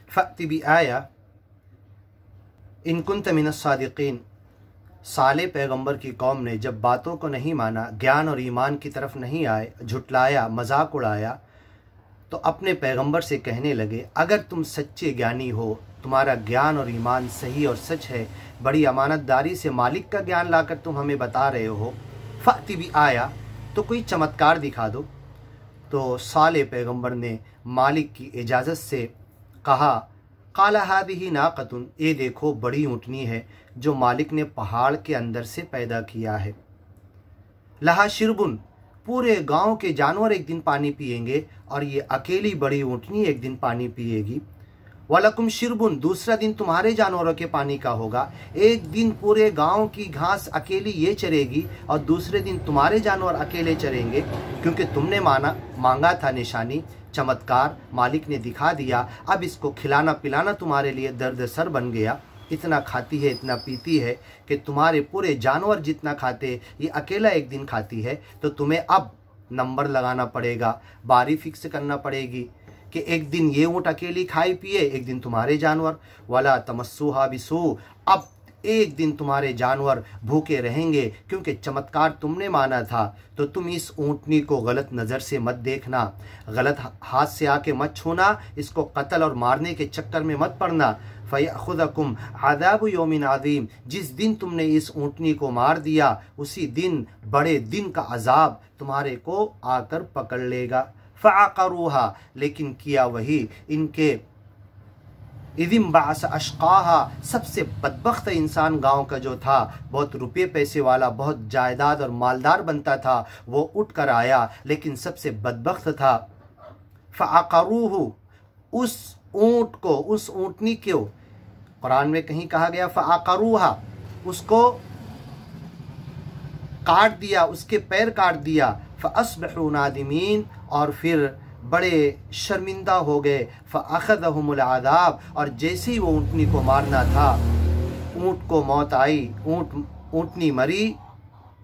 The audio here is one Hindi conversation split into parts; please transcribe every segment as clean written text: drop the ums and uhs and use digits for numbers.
फ़अति बि आया इन कुंत मिनस सादिक़ीन। साले पैगंबर की कौम ने जब बातों को नहीं माना, ज्ञान और ईमान की तरफ नहीं आए, झुटलाया, मजाक उड़ाया, तो अपने पैगंबर से कहने लगे, अगर तुम सच्चे ज्ञानी हो, तुम्हारा ज्ञान और ईमान सही और सच है, बड़ी अमानतदारी से मालिक का ज्ञान लाकर तुम हमें बता रहे हो, फ़अति बि आया, तो कोई चमत्कार दिखा दो। तो साले पैगंबर ने मालिक की इजाज़त से कहा, काला हादिही नाक़तुन, ये देखो बड़ी ऊँटनी है जो मालिक ने पहाड़ के अंदर से पैदा किया है। लहा शिरबुन, पूरे गांव के जानवर एक दिन पानी पिएंगे और ये अकेली बड़ी ऊँटनी एक दिन पानी पिएगी। वलकुम शिरबुन, दूसरा दिन तुम्हारे जानवरों के पानी का होगा। एक दिन पूरे गांव की घास अकेली ये चरेगी और दूसरे दिन तुम्हारे जानवर अकेले चरेंगे, क्योंकि तुमने मांगा था निशानी, चमत्कार, मालिक ने दिखा दिया। अब इसको खिलाना पिलाना तुम्हारे लिए दर्द सर बन गया। इतना खाती है, इतना पीती है कि तुम्हारे पूरे जानवर जितना खाते ये अकेला एक दिन खाती है। तो तुम्हें अब नंबर लगाना पड़ेगा, बारी फिक्स करना पड़ेगी कि एक दिन ये ऊँट अकेली खाई पिए, एक दिन तुम्हारे जानवर। वला तमस्सूहा बिसू, अब एक दिन तुम्हारे जानवर भूखे रहेंगे, क्योंकि चमत्कार तुमने माना था। तो तुम इस ऊँटनी को गलत नज़र से मत देखना, गलत हाथ से आके मत छूना, इसको कत्ल और मारने के चक्कर में मत पड़ना। फ़यअख़ुज़कुम अज़ाबु यौमिन अज़ीम, जिस दिन तुमने इस ऊँटनी को मार दिया उसी दिन बड़े दिन का अजाब तुम्हारे को आकर पकड़ लेगा। फ़अक़रूहा, लेकिन किया वही इनके इदिम बास अशक़ाहा, सबसे बदबख्त इंसान गांव का जो था, बहुत रुपये पैसे वाला, बहुत जायदाद और मालदार बनता था, वो उठ कर आया, लेकिन सबसे बदबख्त था। फ़अक़रूहु, उस ऊँट को, उस ऊँटनी को कुरान में कहीं कहा गया फ़अक़रूहा, उसको काट दिया, उसके पैर काट दिया। फ़अस्बहू नादिमीन, और फिर बड़े शर्मिंदा हो गए। फ़अख़ज़हुमुल अज़ाब, और जैसे ही वो ऊँटनी को मारना था, ऊँट को मौत आई, ऊँटनी मरी,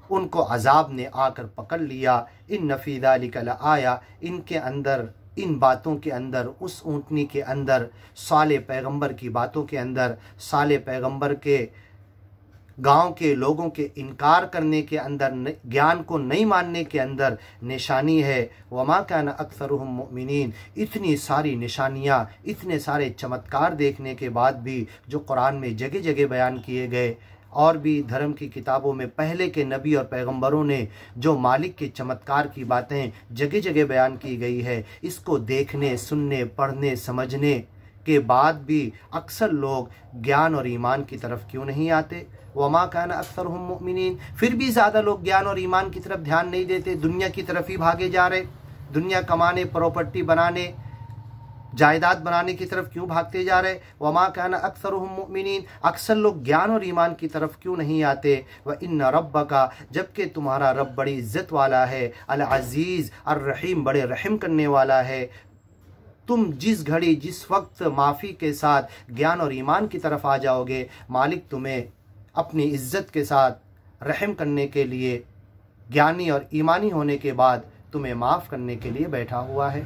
उनको अजाब ने आकर पकड़ लिया। इन्न फ़ी ज़ालिका लआया, इनके अंदर, इन बातों के अंदर, उस ऊँटनी के अंदर, साले पैगंबर की बातों के अंदर, साले पैगंबर के गांव के लोगों के इनकार करने के अंदर, ज्ञान को नहीं मानने के अंदर निशानी है। वमा कान अक्सरुहुम मुमिनीन, इतनी सारी निशानियाँ, इतने सारे चमत्कार देखने के बाद भी जो कुरान में जगह जगह बयान किए गए, और भी धर्म की किताबों में पहले के नबी और पैगंबरों ने जो मालिक के चमत्कार की बातें जगह जगह बयान की गई है, इसको देखने, सुनने, पढ़ने, समझने के बाद भी अक्सर लोग ज्ञान और ईमान की तरफ क्यों नहीं आते। वमा कान अक्सरुहुम मुमिनीन, फिर भी ज़्यादा लोग ज्ञान और ईमान की तरफ ध्यान नहीं देते, दुनिया की तरफ ही भागे जा रहे। दुनिया कमाने, प्रॉपर्टी बनाने, जायदाद बनाने की तरफ क्यों भागते जा रहे। वमा कान अक्सरुहुम मुमिनीन, अक्सर लोग ज्ञान और ईमान की तरफ क्यों नहीं आते। व इन्ना रब्बका, जबकि तुम्हारा रब बड़ी इज्जत वाला है, अल अजीज़ अर रहीम, बड़े रहम करने वाला है। तुम जिस घड़ी, जिस वक्त माफ़ी के साथ ज्ञान और ईमान की तरफ आ जाओगे, मालिक तुम्हें अपनी इज्जत के साथ रहम करने के लिए, ज्ञानी और ईमानी होने के बाद तुम्हें माफ़ करने के लिए बैठा हुआ है।